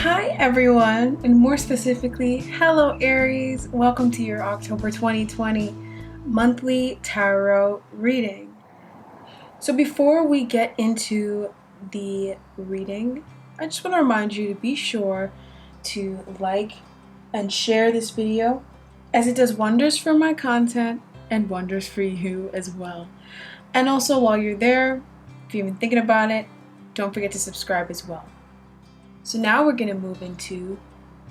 Hi everyone, and more specifically, hello Aries. Welcome to your October 2020 monthly tarot reading. So before we get into the reading, I just want to remind you to be sure to like and share this video, as it does wonders for my content and wonders for you as well. And also, while you're there, if you've been thinking about it, don't forget to subscribe as well. So now we're going to move into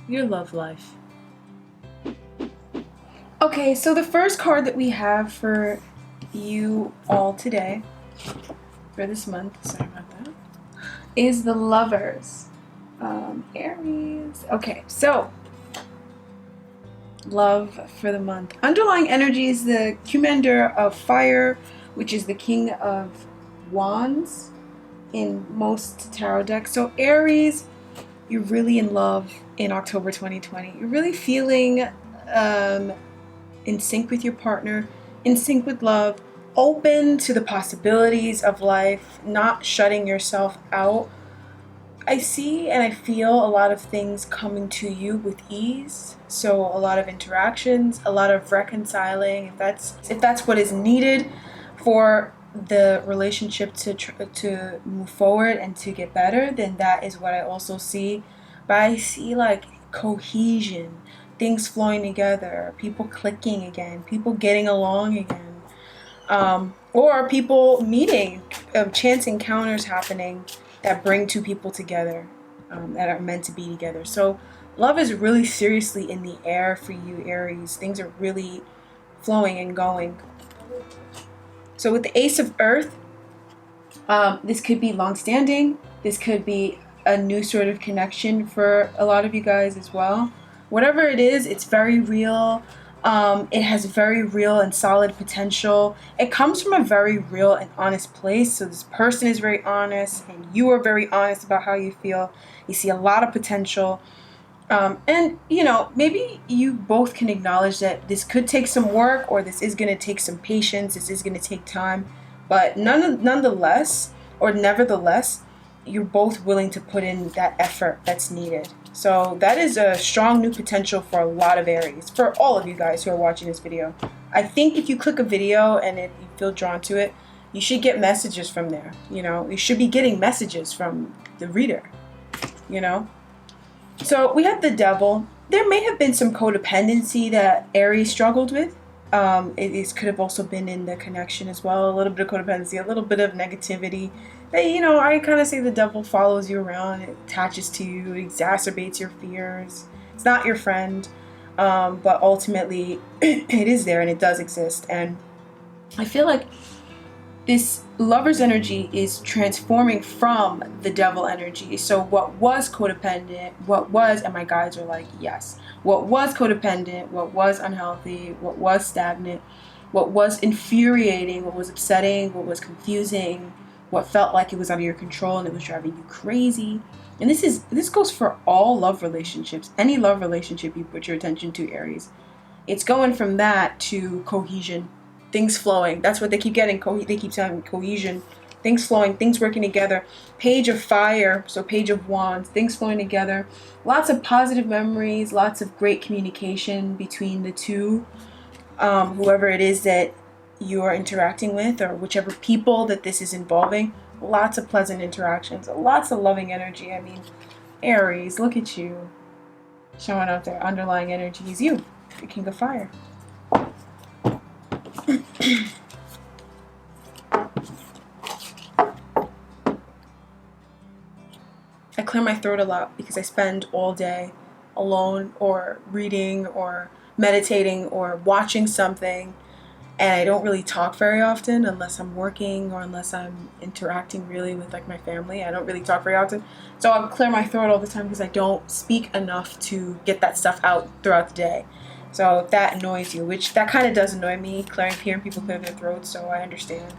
your love life. Okay, so the first card that we have for you all today, for this month, sorry about that, is the Lovers. Aries. Okay, so love for the month. Underlying energy is the Commander of Fire, which is the King of Wands in most tarot decks. So Aries, you're really in love in October 2020. You're really feeling in sync with your partner, in sync with love, open to the possibilities of life, not shutting yourself out. I see and I feel a lot of things coming to you with ease. So a lot of interactions, a lot of reconciling. If that's what is needed for the relationship to move forward and to get better, then that is what I also see. But I see like cohesion, things flowing together, people clicking again, people getting along again, or people meeting, chance encounters happening that bring two people together, that are meant to be together. So love is really seriously in the air for you, Aries. Things are really flowing and going. So with the Ace of Earth, this could be long-standing. This could be a new sort of connection for a lot of you guys as well. Whatever it is, it's very real. It has very real and solid potential. It comes from a very real and honest place. So this person is very honest, and you are very honest about how you feel. You see a lot of potential. And, you know, maybe you both can acknowledge that this could take some work, or this is going to take some patience, this is going to take time, but nonetheless, or nevertheless, you're both willing to put in that effort that's needed. So that is a strong new potential for a lot of Aries, for all of you guys who are watching this video. I think if you click a video and you feel drawn to it, you should get messages from there. You know, you should be getting messages from the reader, you know. So we have the Devil. There may have been some codependency that Aries struggled with. It could have also been in the connection as well. A little bit of codependency, a little bit of negativity. You know, I kind of say the devil follows you around. It attaches to you. It exacerbates your fears. It's not your friend. But ultimately, it is there and it does exist. And I feel like this Lover's energy is transforming from the Devil energy. So what was codependent, and my guides are like, yes. What was codependent, what was unhealthy, what was stagnant, what was infuriating, what was upsetting, what was confusing, what felt like it was out of your control and it was driving you crazy. And this goes for all love relationships. Any love relationship you put your attention to, Aries. It's going from that to cohesion. Things flowing. That's what they keep getting. They keep saying cohesion. Things flowing. Things working together. Page of Fire. So Page of Wands. Things flowing together. Lots of positive memories. Lots of great communication between the two. Whoever it is that you are interacting with, or whichever people that this is involving. Lots of pleasant interactions. Lots of loving energy. I mean, Aries, look at you. Showing up their underlying energy is you. The King of Fire. I clear my throat a lot because I spend all day alone or reading or meditating or watching something, and I don't really talk very often unless I'm working or unless I'm interacting really with like my family. I don't really talk very often, so I'll clear my throat all the time because I don't speak enough to get that stuff out throughout the day. So if that annoys you, which that kind of does annoy me, hearing people clear their throats, so I understand.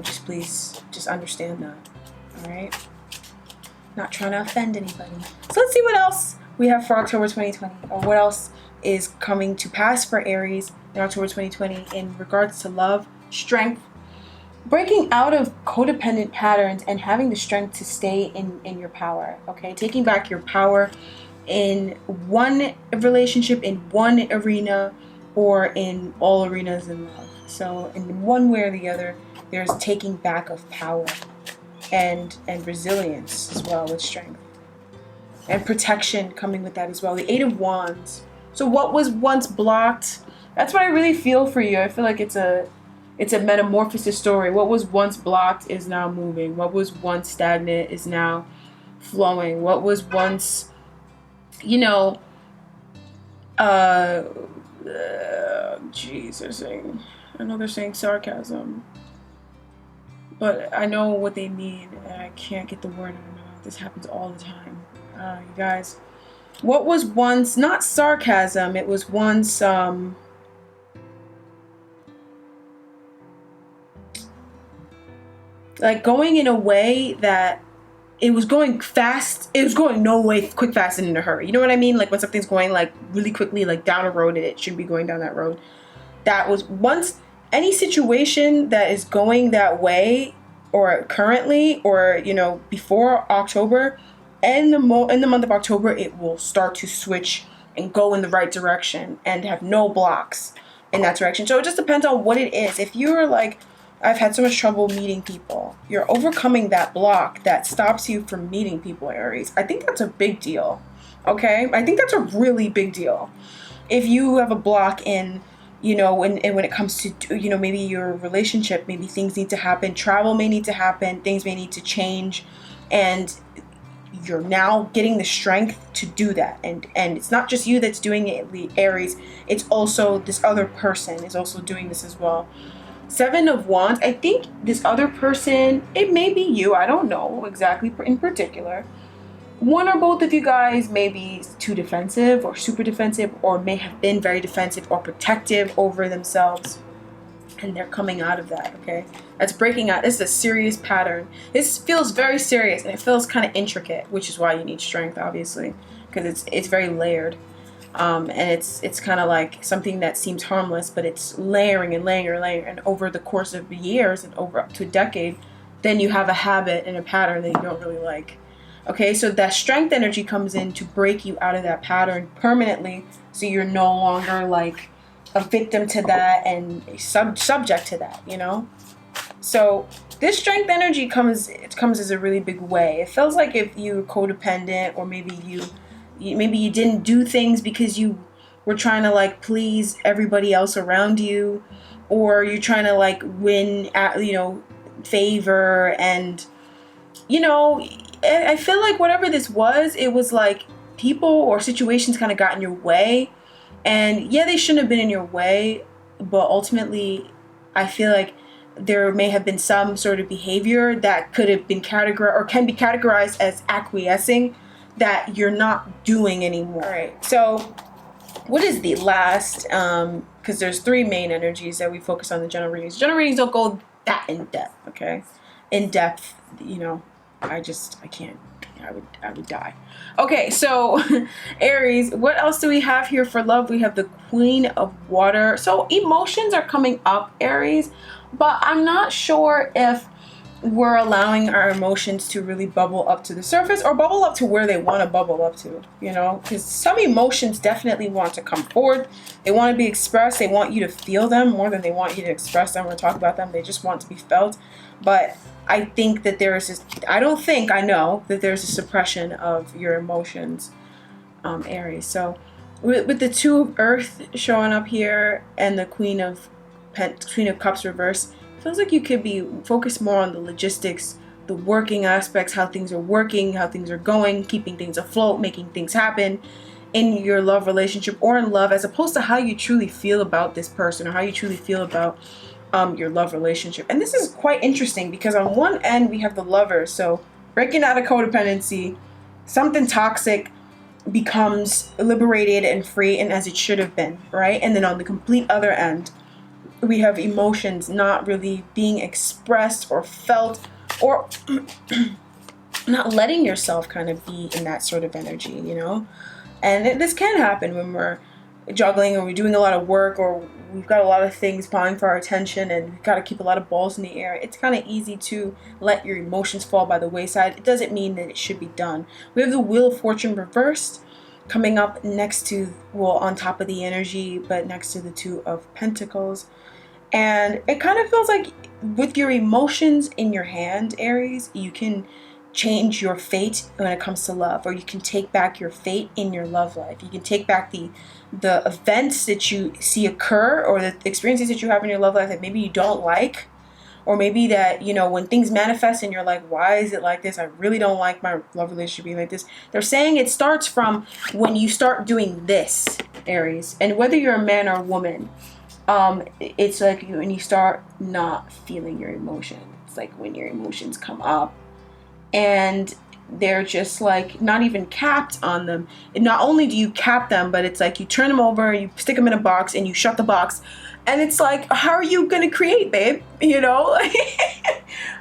Just understand that. All right? Not trying to offend anybody. So let's see what else we have for October 2020, or what else is coming to pass for Aries in October 2020 in regards to love, strength, breaking out of codependent patterns and having the strength to stay in your power, okay? Taking back your power in one relationship, in one arena, or in all arenas in love. So in one way or the other, there's taking back of power and resilience as well, with strength. And protection coming with that as well. The Eight of Wands. So what was once blocked, that's what I really feel for you. I feel like it's a metamorphosis story. What was once blocked is now moving. What was once stagnant is now flowing. What was once, you know, geez, I know they're saying sarcasm, but I know what they mean, and I can't get the word out of my mouth. This happens all the time. You guys, what was once not sarcasm, it was once like going in a way that it was going fast. It was going no way quick, fast, and in a hurry. You know what I mean? Like when something's going like really quickly, like down a road, and it shouldn't be going down that road. That was once any situation that is going that way, or currently, or you know, before October, and in the month of October, it will start to switch and go in the right direction and have no blocks in that direction. So it just depends on what it is. If you're like, I've had so much trouble meeting people, you're overcoming that block that stops you from meeting people, Aries. I think that's a big deal. Okay? I think that's a really big deal. If you have a block in, you know, when it comes to, you know, maybe your relationship, maybe things need to happen, travel may need to happen, things may need to change, and you're now getting the strength to do that. And it's not just you that's doing it, the Aries. It's also this other person is also doing this as well. Seven of Wands. I think this other person, it may be you. I don't know exactly in particular. One or both of you guys may be too defensive or super defensive, or may have been very defensive or protective over themselves. And they're coming out of that, okay? That's breaking out. This is a serious pattern. This feels very serious, and it feels kind of intricate, which is why you need strength, obviously, because it's very layered. And it's kind of like something that seems harmless, but it's layering and layering and layering. And over the course of years and over up to a decade, then you have a habit and a pattern that you don't really like. Okay, so that strength energy comes in to break you out of that pattern permanently, so you're no longer like a victim to that and subject to that, you know? So this strength energy comes as a really big way. It feels like if you're codependent, or maybe you didn't do things because you were trying to like please everybody else around you, or you're trying to like win at, you know, favor, and you know, I feel like whatever this was, it was like people or situations kind of got in your way. And yeah, they shouldn't have been in your way, but ultimately, I feel like there may have been some sort of behavior that could have been categorized, or can be categorized as acquiescing, that you're not doing anymore. All right, so what is the last, because there's three main energies that we focus on in the general readings. General readings don't go that in depth, okay? In depth, you know, I can't. I would die. Okay, so Aries, what else do we have here for love? We have the Queen of Water. So emotions are coming up, Aries, but I'm not sure if we're allowing our emotions to really bubble up to the surface, or bubble up to where they want to bubble up to, you know, because some emotions definitely want to come forward. They want to be expressed. They want you to feel them more than they want you to express them or talk about them. They just want to be felt. But I think that I know that there's a suppression of your emotions, Aries. So with the Two of Earth showing up here and the Queen of Cups reverse, it feels like you could be focused more on the logistics, the working aspects, how things are working, how things are going, keeping things afloat, making things happen in your love relationship or in love, as opposed to how you truly feel about this person, or how you truly feel about your love relationship. And this is quite interesting, because on one end we have the Lovers, so breaking out of codependency, something toxic becomes liberated and free, and as it should have been, right? And then on the complete other end, we have emotions not really being expressed or felt, or not letting yourself kind of be in that sort of energy, you know? And this can happen when we're juggling, or we're doing a lot of work, or we've got a lot of things vying for our attention and we've got to keep a lot of balls in the air, it's kind of easy to let your emotions fall by the wayside. It doesn't mean that it should be done. We have the Wheel of Fortune reversed coming up next to, well, on top of the energy, but next to the Two of Pentacles. And it kind of feels like with your emotions in your hand, Aries, you can change your fate when it comes to love, or you can take back your fate in your love life. You can take back the events that you see occur, or the experiences that you have in your love life that maybe you don't like, or maybe that, you know, when things manifest and you're like, why is it like this? I really don't like my love relationship being like this. They're saying it starts from when you start doing this, Aries. And whether you're a man or a woman, it's like when you start not feeling your emotions. It's like when your emotions come up and they're just like not even capped on them. And not only do you cap them, but it's like you turn them over, you stick them in a box, and you shut the box. And it's like, how are you going to create, babe? You know?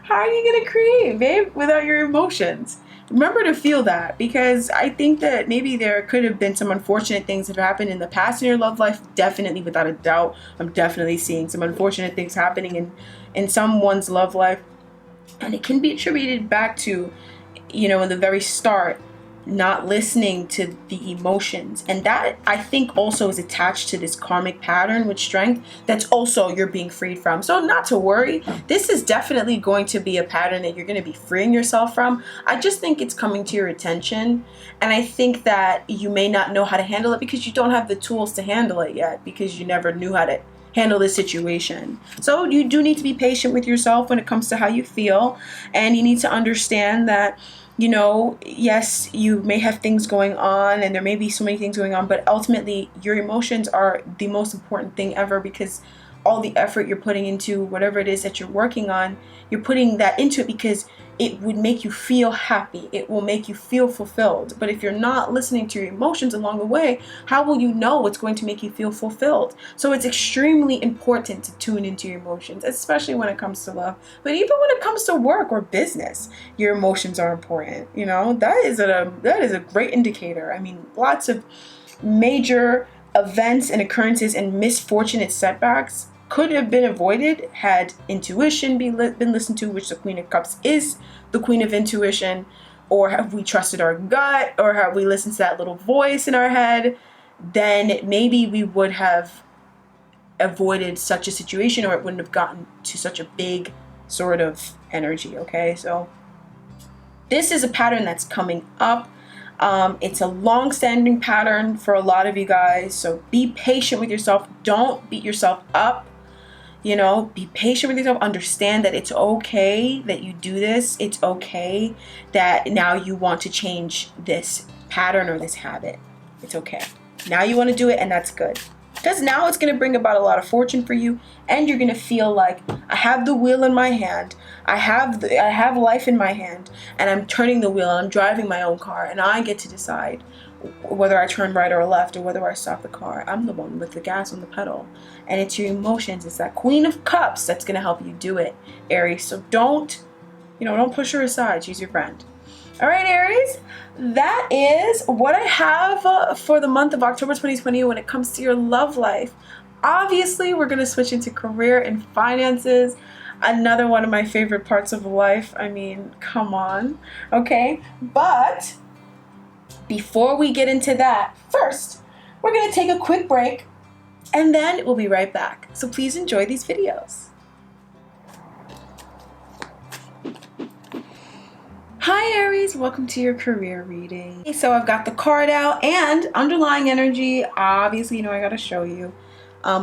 How are you going to create, babe, without your emotions? Remember to feel that, because I think that maybe there could have been some unfortunate things that have happened in the past in your love life. Definitely, without a doubt, I'm definitely seeing some unfortunate things happening in someone's love life. And it can be attributed back to, you know, in the very start, not listening to the emotions. And that, I think, also is attached to this karmic pattern with strength that's also you're being freed from. So not to worry, this is definitely going to be a pattern that you're going to be freeing yourself from. I just think it's coming to your attention. And I think that you may not know how to handle it because you don't have the tools to handle it yet, because you never knew how to handle this situation. So you do need to be patient with yourself when it comes to how you feel. And you need to understand that, you know, yes, you may have things going on and there may be so many things going on, but ultimately your emotions are the most important thing ever, because all the effort you're putting into whatever it is that you're working on, you're putting that into it because it would make you feel happy. It will make you feel fulfilled. But if you're not listening to your emotions along the way, how will you know what's going to make you feel fulfilled? So it's extremely important to tune into your emotions, especially when it comes to love. But even when it comes to work or business, your emotions are important. You know, that is a great indicator. I mean, lots of major events and occurrences and misfortunate setbacks could have been avoided had intuition been listened to, which the Queen of Cups is the Queen of Intuition, or have we trusted our gut, or have we listened to that little voice in our head. Then maybe we would have avoided such a situation, or it wouldn't have gotten to such a big sort of energy. Okay, so this is a pattern that's coming up. It's a long-standing pattern for a lot of you guys, so be patient with yourself. Don't beat yourself up. You know, be patient with yourself. Understand that it's okay that you do this. It's okay that now you want to change this pattern or this habit. It's okay. Now you want to do it, and that's good. Because now it's going to bring about a lot of fortune for you, and you're going to feel like, I have the wheel in my hand. I have life in my hand, and I'm turning the wheel, and I'm driving my own car, and I get to decide whether I turn right or left, or whether I stop the car. I'm the one with the gas on the pedal. And it's your emotions. It's that Queen of Cups that's going to help you do it, Aries. So don't push her aside. She's your friend. All right, Aries, that is what I have for the month of October 2020 when it comes to your love life. Obviously, we're going to switch into career and finances. Another one of my favorite parts of life. I mean, come on. Okay, but before we get into that, first, we're going to take a quick break, and then we'll be right back. So please enjoy these videos. Hi Aries, welcome to your career reading. Okay, so I've got the card out and underlying energy. Obviously, you know I got to show you.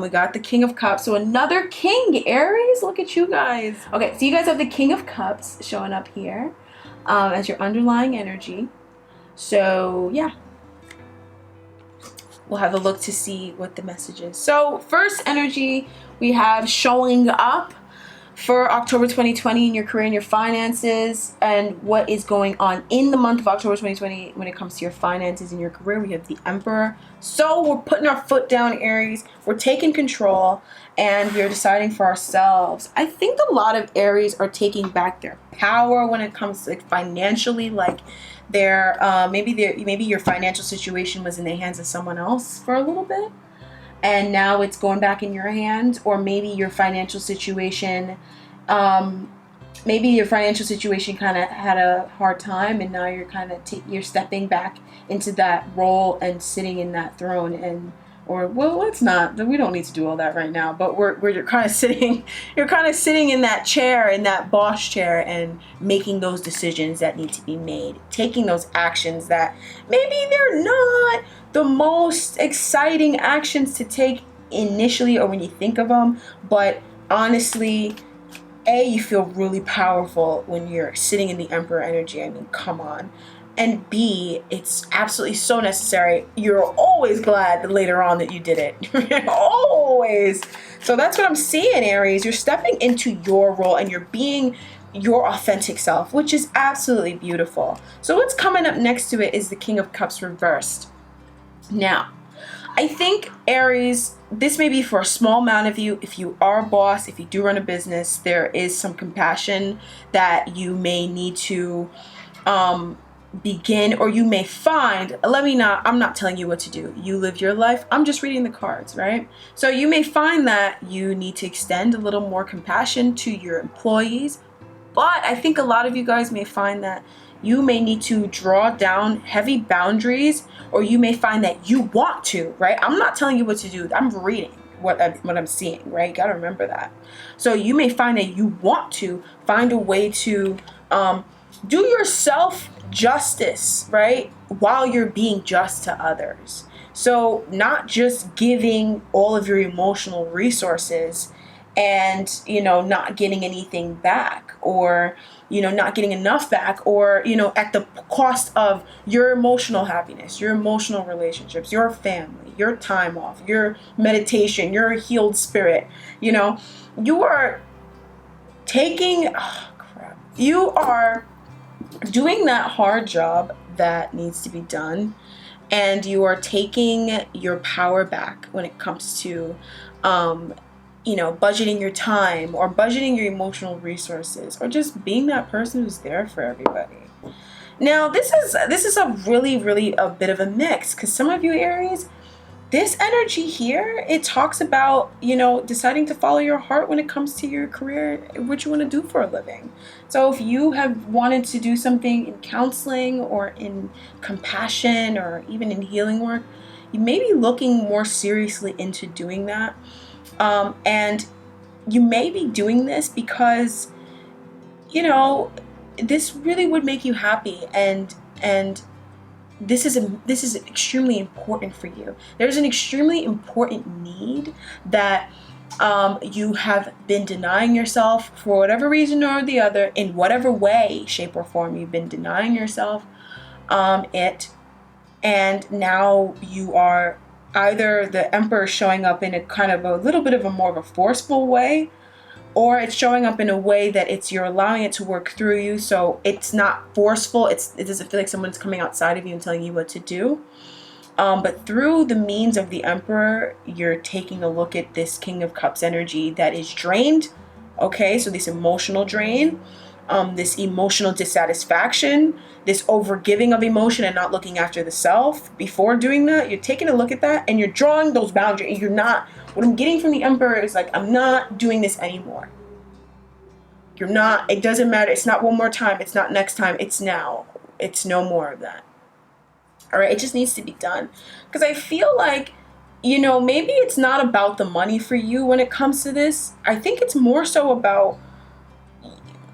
We got the King of Cups. So another King, Aries. Look at you guys. Okay, so you guys have the King of Cups showing up here as your underlying energy. So yeah, we'll have a look to see what the message is. So first energy we have showing up for October 2020 in your career and your finances, and what is going on in the month of October 2020 when it comes to your finances and your career. We have the Emperor. So we're putting our foot down, Aries. We're taking control, and we're deciding for ourselves. I think a lot of Aries are taking back their power when it comes to, like, financially, like maybe your financial situation was in the hands of someone else for a little bit. and now it's going back in your hands. Or maybe your financial situation, kind of had a hard time, and now you're kind of you're stepping back into that role and sitting in that throne. And or well, let's not, we don't need to do all that right now, but you're kind of sitting in that chair, in that boss chair, and making those decisions that need to be made, taking those actions that maybe they're not the most exciting actions to take initially or when you think of them, but honestly, you feel really powerful when you're sitting in the Emperor energy. I mean, come on. And B, it's absolutely so necessary. You're always glad later on that you did it. Always. So that's what I'm seeing, Aries. You're stepping into your role and you're being your authentic self, which is absolutely beautiful. So what's coming up next to it is the King of Cups reversed. Now, I think, Aries, this may be for a small amount of you. If you are a boss, if you do run a business, there is some compassion that you may need to begin, or you may find, I'm not telling you what to do. You live your life. I'm just reading the cards, right? So you may find that you need to extend a little more compassion to your employees. But I think a lot of you guys may find that you may need to draw down heavy boundaries, or you may find that you want to, right? I'm not telling you what to do. I'm reading what I'm seeing, right? You got to remember that. So you may find that you want to find a way to do yourself justice, right? While you're being just to others. So not just giving all of your emotional resources and, not getting anything back, or, not getting enough back, or, at the cost of your emotional happiness, your emotional relationships, your family, your time off, your meditation, your healed spirit. You are you are doing that hard job that needs to be done, and you are taking your power back when it comes to budgeting your time, or budgeting your emotional resources, or just being that person who's there for everybody. Now, this is a really a bit of a mix, because some of you, Aries, this energy here, it talks about, deciding to follow your heart when it comes to your career, what you want to do for a living. So if you have wanted to do something in counseling, or in compassion, or even in healing work, you may be looking more seriously into doing that. And you may be doing this because, this really would make you happy, and this is extremely important for you. There's an extremely important need that you have been denying yourself for whatever reason or the other, in whatever way, shape, or form you've been denying yourself it, and now you are either the Emperor showing up in a kind of a little bit of a more of a forceful way, or it's showing up in a way that you're allowing it to work through you, so it's not forceful. It doesn't feel like someone's coming outside of you and telling you what to do. But through the means of the Emperor, you're taking a look at this King of Cups energy that is drained. Okay, so this emotional drain, this emotional dissatisfaction, this overgiving of emotion and not looking after the self. Before doing that, you're taking a look at that and you're drawing those boundaries. What I'm getting from the Emperor is like, I'm not doing this anymore. It doesn't matter. It's not one more time. It's not next time. It's now. It's no more of that. All right. It just needs to be done. Because I feel like, maybe it's not about the money for you when it comes to this. I think it's more so about,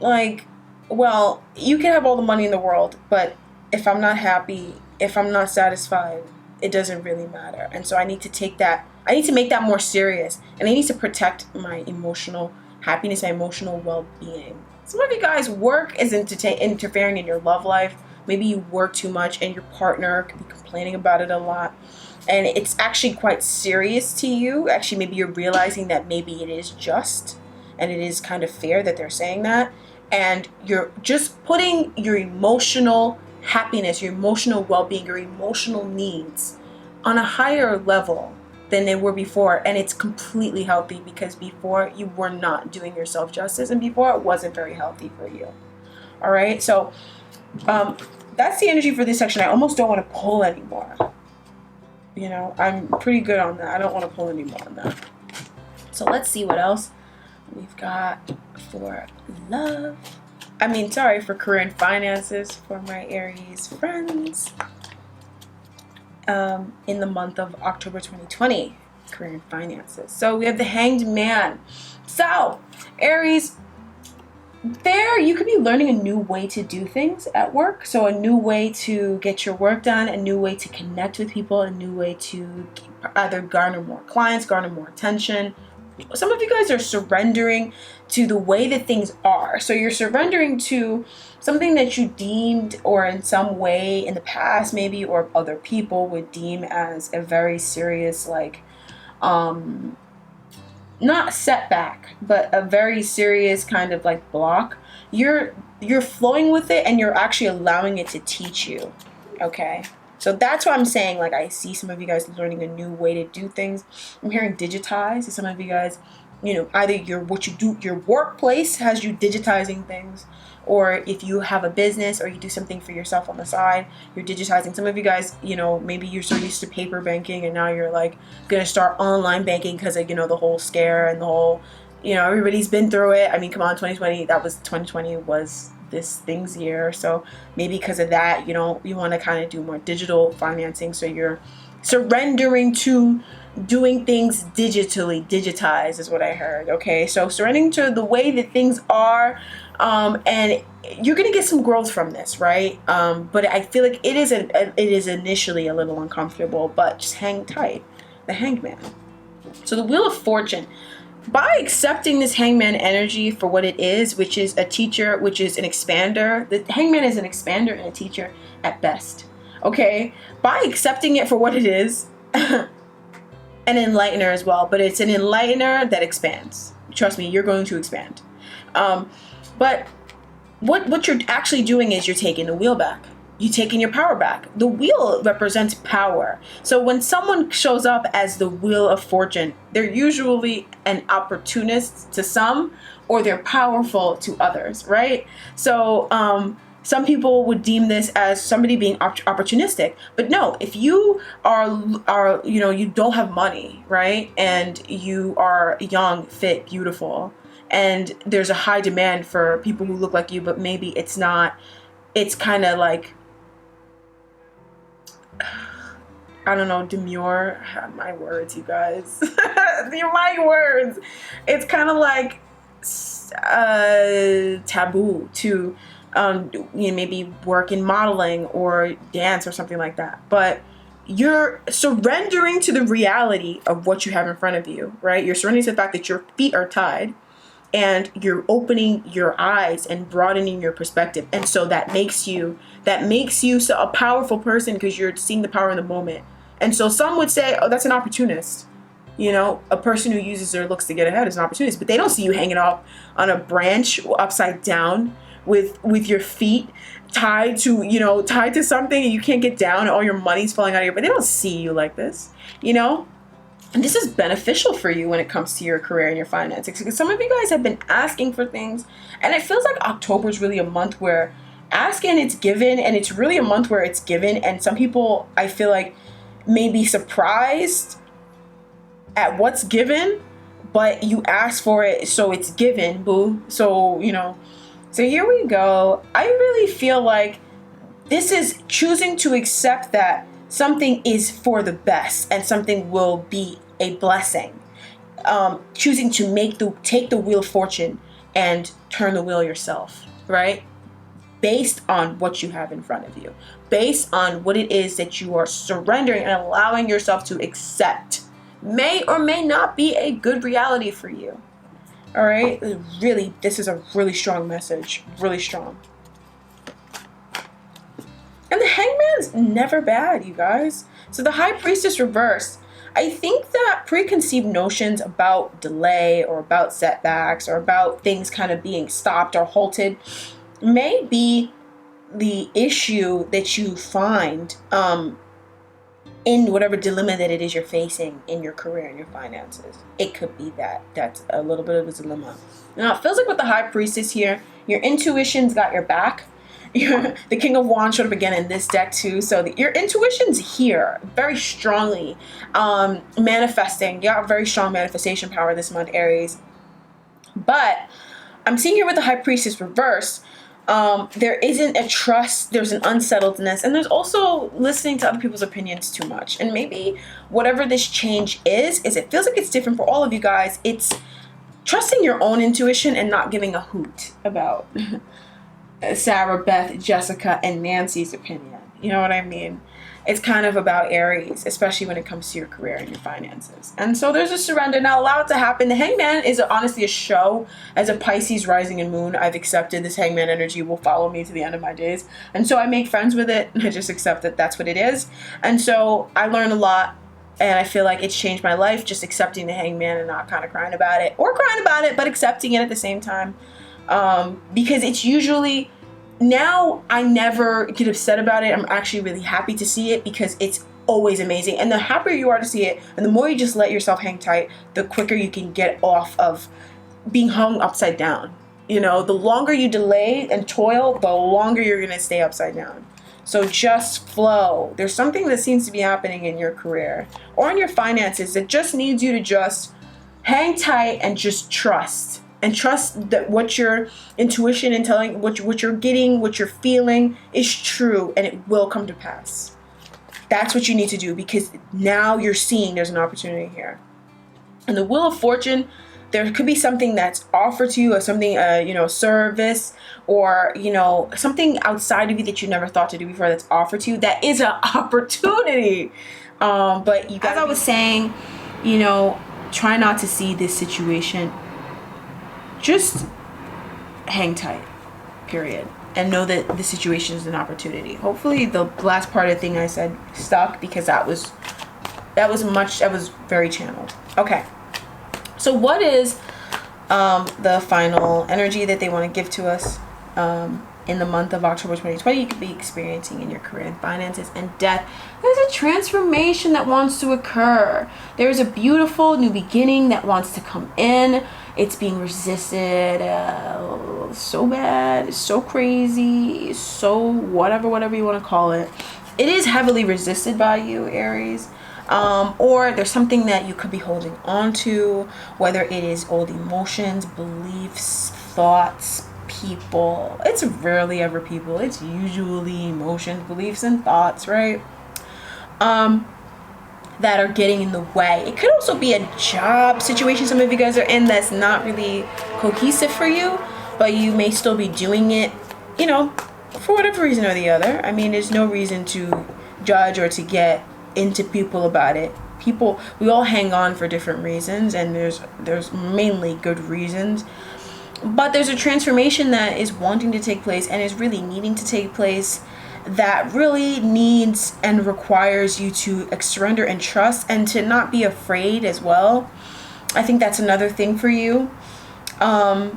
you can have all the money in the world, but if I'm not happy, if I'm not satisfied, it doesn't really matter. And so I need to make that more serious, and I need to protect my emotional happiness, my emotional well-being. Some of you guys, work is interfering in your love life. Maybe you work too much and your partner could be complaining about it a lot, and it's actually quite serious to you. Actually, maybe you're realizing that maybe it is just, and it is kind of fair that they're saying that, and you're just putting your emotional happiness, your emotional well-being, your emotional needs on a higher level than they were before. And it's completely healthy, because before you were not doing yourself justice, and before it wasn't very healthy for you. All right, so that's the energy for this section. I almost don't want to pull anymore, I'm pretty good on that. I don't want to pull any more on that. So let's see what else we've got for love. For career and finances for my Aries friends. In the month of October 2020, career and finances. So we have the Hanged Man. So Aries, you could be learning a new way to do things at work. So a new way to get your work done, a new way to connect with people, a new way to either garner more clients, garner more attention. Some of you guys are surrendering to the way that things are. So you're surrendering to something that you deemed, or in some way in the past maybe, or other people would deem as a very serious, not setback, but a very serious kind of block. You're flowing with it, and you're actually allowing it to teach you. Okay. So that's why I'm saying, I see some of you guys learning a new way to do things. I'm hearing digitize. So some of you guys, either your workplace has you digitizing things, or if you have a business or you do something for yourself on the side, you're digitizing. Some of you guys, maybe you're so used to paper banking, and now you're going to start online banking because the whole scare and the whole, everybody's been through it. Come on, 2020 was this thing's year. So maybe because of that, you want to kind of do more digital financing. So you're surrendering to doing things digitize is what I heard. Okay. So surrendering to the way that things are, and you're going to get some growth from this, right? But I feel like it is initially a little uncomfortable, but just hang tight. The Hanged Man. So the Wheel of Fortune. By accepting this Hangman energy for what it is, which is a teacher, which is an expander. The Hangman is an expander and a teacher at best. Okay? By accepting it for what it is, an enlightener as well, but it's an enlightener that expands. Trust me, you're going to expand. But what you're actually doing is you're taking the wheel back. You're taking your power back. The wheel represents power. So when someone shows up as the Wheel of Fortune, they're usually an opportunist to some, or they're powerful to others, right? So some people would deem this as somebody being opportunistic. But no, if you are you don't have money, right? And you are young, fit, beautiful, and there's a high demand for people who look like you, but maybe it's not. It's kind of I don't know, demure. My words, you guys. My words. It's kind of taboo to maybe work in modeling or dance or something like that. But you're surrendering to the reality of what you have in front of you, right? You're surrendering to the fact that your feet are tied, and you're opening your eyes and broadening your perspective. And so that makes you a powerful person, because you're seeing the power in the moment. And so some would say, oh, that's an opportunist. A person who uses their looks to get ahead is an opportunist, but they don't see you hanging off on a branch upside down with your feet tied to something, and you can't get down, and all your money's falling out of but they don't see you like this, And this is beneficial for you when it comes to your career and your finances, because some of you guys have been asking for things, and it feels like October is really a month where ask and it's given, and it's really a month where it's given. And some people, I feel like, may be surprised at what's given, but you ask for it, so it's given, boo. So, so here we go. I really feel like this is choosing to accept that something is for the best and something will be a blessing. Choosing to take the Wheel of Fortune and turn the wheel yourself, right? Based on what you have in front of you, based on what it is that you are surrendering and allowing yourself to accept, may or may not be a good reality for you. All right? Really, this is a really strong message, really strong. And the Hangman's never bad, you guys. So the High Priestess reversed. I think that preconceived notions about delay or about setbacks or about things kind of being stopped or halted may be the issue that you find in whatever dilemma that it is you're facing in your career and your finances. It could be that's a little bit of a dilemma. Now, it feels like with the High Priestess here, your intuition's got your back. The King of Wands showed up again in this deck too. So your intuition's here very strongly, manifesting. You got very strong manifestation power this month, Aries. But I'm seeing here with the High Priestess reversed, there isn't a trust, there's an unsettledness, and there's also listening to other people's opinions too much. And maybe whatever this change is it feels like it's different for all of you guys. It's trusting your own intuition and not giving a hoot about Sarah, Beth, Jessica, and Nancy's opinion. You know what I mean? It's kind of about Aries, especially when it comes to your career and your finances. And so there's a surrender. Now allow it to happen. The Hangman is honestly a show. As a Pisces rising and moon, I've accepted this Hangman energy will follow me to the end of my days. And so I make friends with it. I just accept that that's what it is. And so I learn a lot. And I feel like it's changed my life, just accepting the Hangman and not kind of crying about it. Or crying about it, but accepting it at the same time. Because it's usually... Now I never get upset about it. I'm actually really happy to see it because it's always amazing. And the happier you are to see it, and the more you just let yourself hang tight, the quicker you can get off of being hung upside down. You know, the longer you delay and toil, the longer you're going to stay upside down. So just flow. There's something that seems to be happening in your career or in your finances that just needs you to just hang tight and just trust. And trust that what your intuition and telling, what you're getting, what you're feeling is true, and it will come to pass. That's what you need to do, because now you're seeing there's an opportunity here. And the Wheel of Fortune, there could be something that's offered to you, or something, service, or, something outside of you that you never thought to do before that's offered to you. That is an opportunity. But as I was saying, try not to see this situation. Just hang tight, period. And know that the situation is an opportunity. Hopefully the last part of the thing I said stuck, because that was very channeled. Okay. So what is the final energy that they want to give to us in the month of October 2020 you could be experiencing in your career and finances and death? There's a transformation that wants to occur. There's a beautiful new beginning that wants to come in. It's being resisted so bad, so crazy, so whatever you want to call it. It is heavily resisted by you, Aries. Or there's something that you could be holding on to, whether it is old emotions, beliefs, thoughts, people. It's rarely ever people. It's usually emotions, beliefs, and thoughts, right? That are getting in the way. It could also be a job situation some of you guys are in that's not really cohesive for you, but you may still be doing it, for whatever reason or the other. I mean, there's no reason to judge or to get into people about it. We all hang on for different reasons, and there's mainly good reasons. But there's a transformation that is wanting to take place and is really needing to take place, that really needs and requires you to surrender and trust, and to not be afraid as well. I think that's another thing for you. But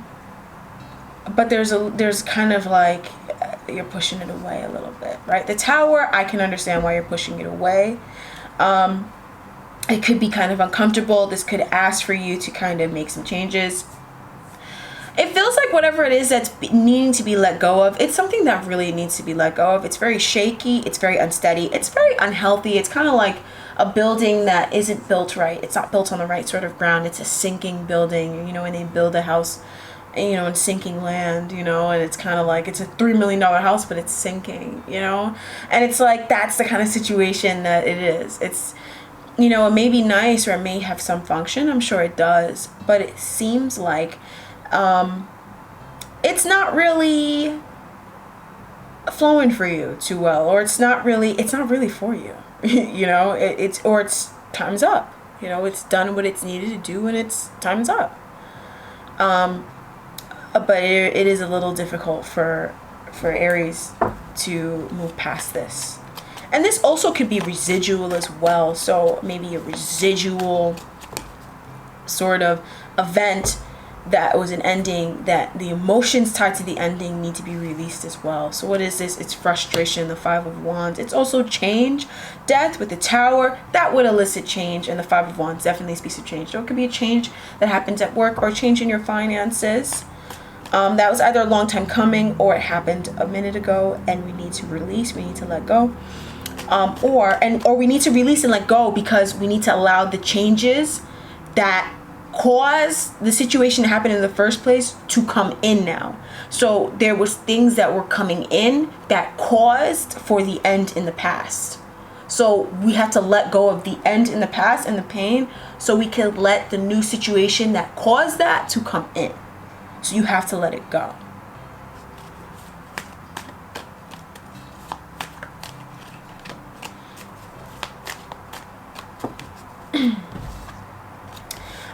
there's kind of like you're pushing it away a little bit, right? The Tower, I can understand why you're pushing it away. It could be kind of uncomfortable. This could ask for you to kind of make some changes. It feels like whatever it is that's needing to be let go of, it's something that really needs to be let go of. It's very shaky. It's very unsteady. It's very unhealthy. It's kind of like a building that isn't built right. It's not built on the right sort of ground. It's a sinking building. When they build a house, in sinking land, and it's kind of like it's a $3 million house, but it's sinking, And it's like that's the kind of situation that it is. It's, it may be nice or it may have some function. I'm sure it does. But it seems like it's not really flowing for you too well, or it's not really for you. It's time's up. It's done what it's needed to do, and it's time's up. But it is a little difficult for Aries to move past this. And this also could be residual as well. So maybe a residual sort of event that was an ending, that the emotions tied to the ending need to be released as well. So what is this? It's frustration, the Five of Wands. It's also change, death with the Tower. That would elicit change, and the Five of Wands definitely speaks of change. So it could be a change that happens at work, or a change in your finances. That was either a long time coming or it happened a minute ago, and we need to release, we need to let go. Or we need to release and let go because we need to allow the changes that caused the situation to happen in the first place to come in now. So there was things that were coming in that caused for the end in the past. So we have to let go of the end in the past and the pain so we can let the new situation that caused that to come in. So you have to let it go.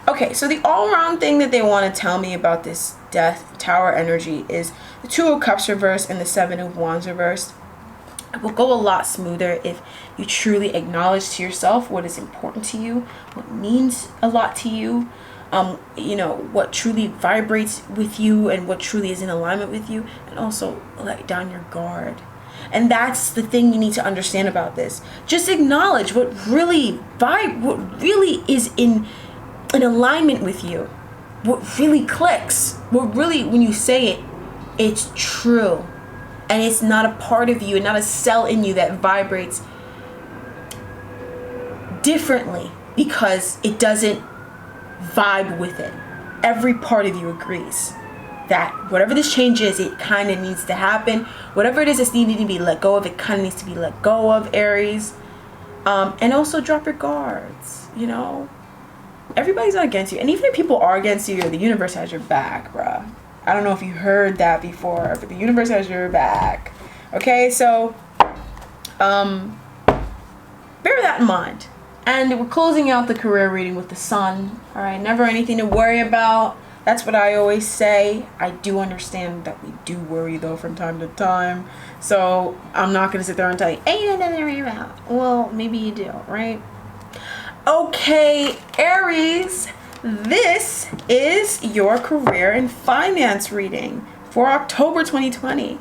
Okay, so the all-around thing that they want to tell me about this Death Tower energy is the Two of Cups reversed and the Seven of Wands reversed. It will go a lot smoother if you truly acknowledge to yourself what is important to you, what means a lot to you, what truly vibrates with you and what truly is in alignment with you, and also let down your guard. And that's the thing you need to understand about this. Just acknowledge what really is in alignment with you, what really clicks, what really, when you say it, it's true. And it's not a part of you and not a cell in you that vibrates differently because it doesn't vibe with it. Every part of you agrees that whatever this change is, it kind of needs to happen. Whatever it is that's needing to be let go of, it kind of needs to be let go of, Aries. And also drop your guards, Everybody's not against you. And even if people are against you, the universe has your back, bruh. I don't know if you heard that before, but the universe has your back. Okay, so bear that in mind. And we're closing out the career reading with the Sun. All right, never anything to worry about. That's what I always say. I do understand that we do worry, though, from time to time. So I'm not going to sit there and tell you, ain't nothing to worry about. Well, maybe you do, right? Okay, Aries. This is your career and finance reading for October 2020.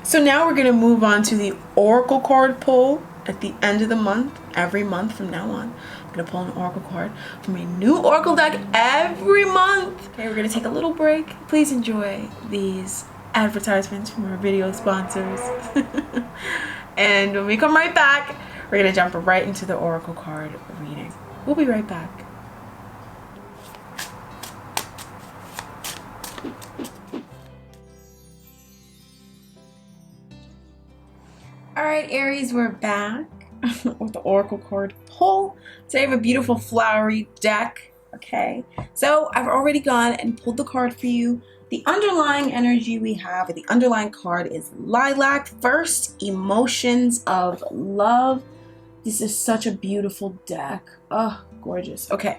So now we're going to move on to the Oracle card pull at the end of the month. Every month from now on, I'm going to pull an Oracle card from a new Oracle deck every month. Okay, we're going to take a little break. Please enjoy these advertisements from our video sponsors. And when we come right back, we're going to jump right into the Oracle card reading. We'll be right back. All right, Aries, we're back with the Oracle card pull. Today I have a beautiful flowery deck. Okay, so I've already gone and pulled the card for you. The underlying energy we have, or the underlying card, is Lilac. First, emotions of love. This is such a beautiful deck. Oh, gorgeous. Okay.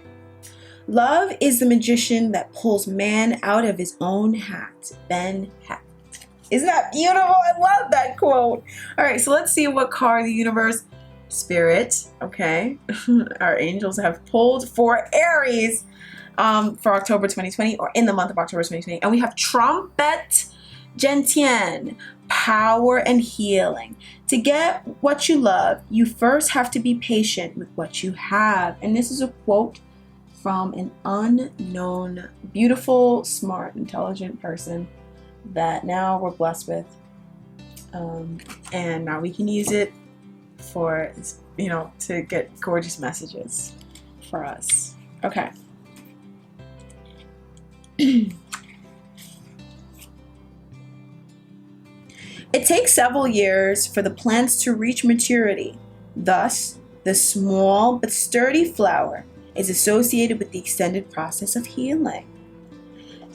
Love is the magician that pulls man out of his own hat. Ben Hat. Isn't that beautiful? I love that quote. All right, so let's see what card the universe, Spirit, okay, our angels have pulled for Aries for October 2020, or in the month of October 2020. And we have Trumpet Gentian, power and healing. To get what you love, you first have to be patient with what you have. And this is a quote from an unknown, beautiful, smart, intelligent person that now we're blessed with. And now we can use it for, to get gorgeous messages for us. Okay. It takes several years for the plants to reach maturity. Thus, the small but sturdy flower is associated with the extended process of healing.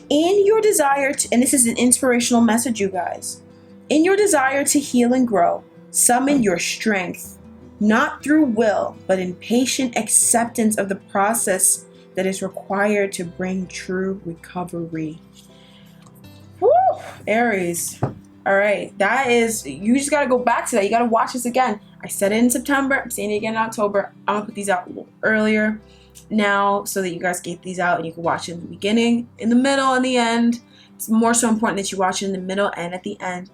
In your desire to, and this is an inspirational message, you guys, in your desire to heal and grow, summon your strength, not through will, but in patient acceptance of the process that is required to bring true recovery. Woo! Aries. All right, that is, you just got to go back to that. You got to watch this again. I said it in September. I'm saying it again in October. I'm going to put these out a little earlier now so that you guys get these out and you can watch it in the beginning, in the middle, and the end. It's more so important that you watch it in the middle and at the end.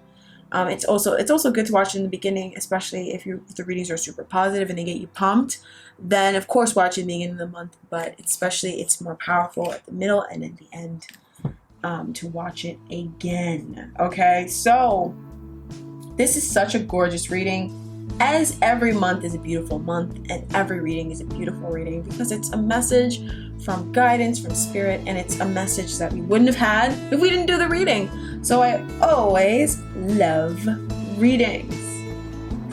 It's also good to watch it in the beginning, especially if the readings are super positive and they get you pumped. Then, of course, watch it in the beginning of the month. But especially, it's more powerful at the middle and at the end. to watch it again. Okay, so this is such a gorgeous reading. As every month is a beautiful month, and every reading is a beautiful reading, because it's a message from guidance, from spirit, and it's a message that we wouldn't have had if we didn't do the reading. So I always love readings.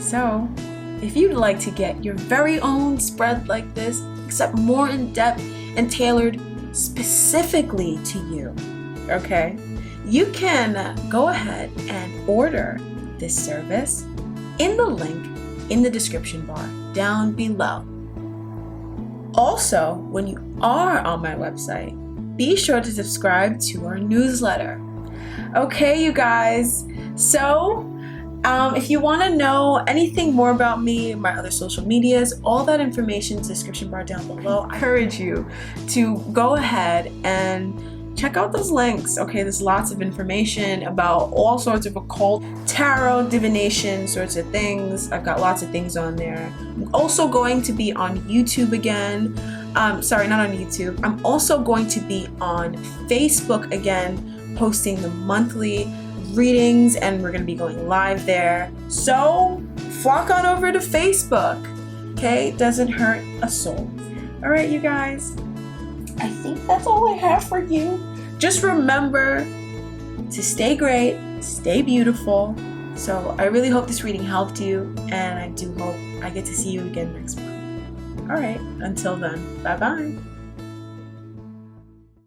So if you'd like to get your very own spread like this, except more in depth and tailored specifically to you, okay, you can go ahead and order this service in the link in the description bar down below. Also, when you are on my website, be sure to subscribe to our newsletter. Okay, you guys, so if you want to know anything more about me, my other social medias, all that information in the description bar down below. I encourage you to go ahead and check out those links. Okay, there's lots of information about all sorts of occult, tarot, divination sorts of things. I've got lots of things on there. I'm also going to be on YouTube again. Sorry, not on YouTube. I'm also going to be on Facebook again, posting the monthly readings, and we're going to be going live there. So flock on over to Facebook. Okay, doesn't hurt a soul. All right, you guys, I think that's all I have for you. Just remember to stay great, stay beautiful. So I really hope this reading helped you, and I do hope I get to see you again next month. All right, until then, bye-bye.